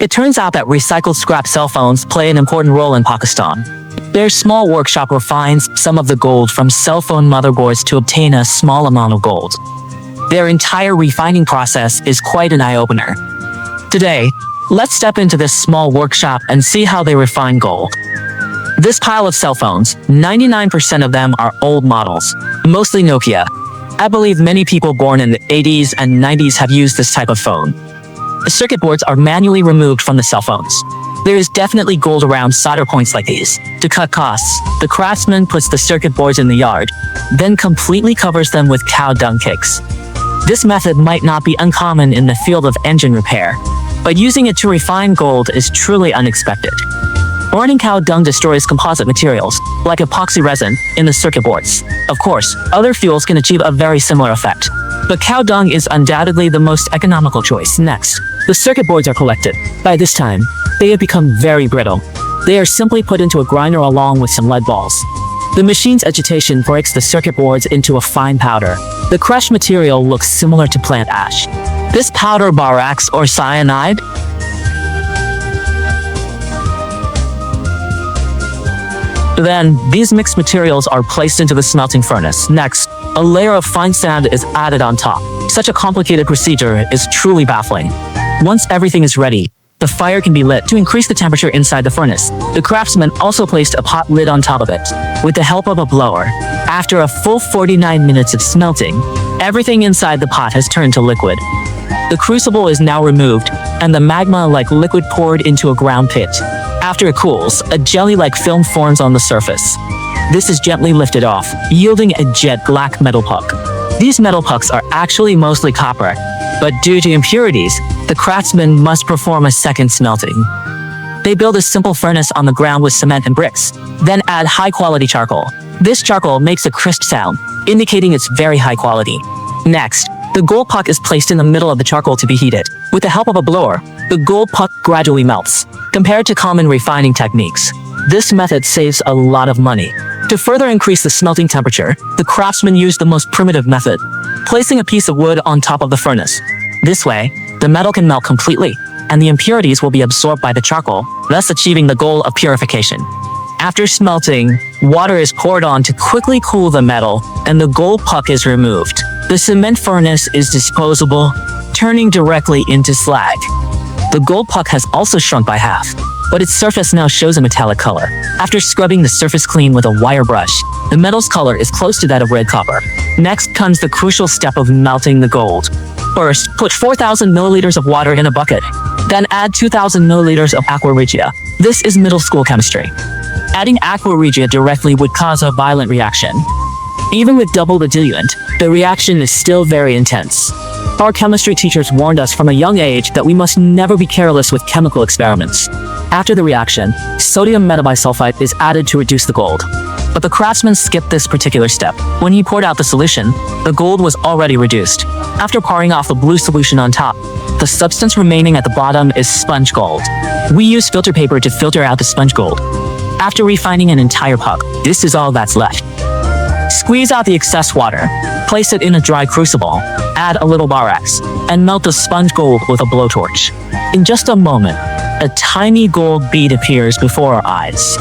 It turns out that recycled scrap cell phones play an important role in Pakistan. Their small workshop refines some of the gold from cell phone motherboards to obtain a small amount of gold. Their entire refining process is quite an eye-opener. Today, let's step into this small workshop and see how they refine gold. This pile of cell phones, 99% of them are old models, mostly Nokia. I believe many people born in the 80s and 90s have used this type of phone. The circuit boards are manually removed from the cell phones. There is definitely gold around solder points like these. To cut costs, the craftsman puts the circuit boards in the yard, then completely covers them with cow dung kicks. This method might not be uncommon in the field of engine repair, but using it to refine gold is truly unexpected. Burning cow dung destroys composite materials, like epoxy resin, in the circuit boards. Of course, other fuels can achieve a very similar effect, but cow dung is undoubtedly the most economical choice. Next, the circuit boards are collected. By this time, they have become very brittle. They are simply put into a grinder along with some lead balls. The machine's agitation breaks the circuit boards into a fine powder. The crushed material looks similar to plant ash. This powder borax or cyanide? Then, these mixed materials are placed into the smelting furnace. Next, a layer of fine sand is added on top. Such a complicated procedure is truly baffling. Once everything is ready, the fire can be lit to increase the temperature inside the furnace. The craftsman also placed a pot lid on top of it, with the help of a blower. After a full 49 minutes of smelting, everything inside the pot has turned to liquid. The crucible is now removed, and the magma-like liquid poured into a ground pit. After it cools, a jelly-like film forms on the surface. This is gently lifted off, yielding a jet black metal puck. These metal pucks are actually mostly copper, but due to impurities, the craftsman must perform a second smelting. They build a simple furnace on the ground with cement and bricks, then add high-quality charcoal. This charcoal makes a crisp sound, indicating its very high quality. Next, the gold puck is placed in the middle of the charcoal to be heated. With the help of a blower, the gold puck gradually melts. Compared to common refining techniques, this method saves a lot of money. To further increase the smelting temperature, the craftsman used the most primitive method, placing a piece of wood on top of the furnace. This way, the metal can melt completely, and the impurities will be absorbed by the charcoal, thus achieving the goal of purification. After smelting, water is poured on to quickly cool the metal, and the gold puck is removed. The cement furnace is disposable, turning directly into slag. The gold puck has also shrunk by half, but its surface now shows a metallic color. After scrubbing the surface clean with a wire brush, the metal's color is close to that of red copper. Next comes the crucial step of melting the gold. First, put 4,000 milliliters of water in a bucket. Then add 2,000 milliliters of Aqua Regia. This is middle school chemistry. Adding Aqua Regia directly would cause a violent reaction. Even with double the diluent, the reaction is still very intense. Our chemistry teachers warned us from a young age that we must never be careless with chemical experiments. After the reaction, sodium metabisulfite is added to reduce the gold. But the craftsman skipped this particular step. When he poured out the solution, the gold was already reduced. After pouring off the blue solution on top, the substance remaining at the bottom is sponge gold. We use filter paper to filter out the sponge gold. After refining an entire puck, this is all that's left. Squeeze out the excess water, place it in a dry crucible, add a little borax, and melt the sponge gold with a blowtorch. In just a moment, a tiny gold bead appears before our eyes.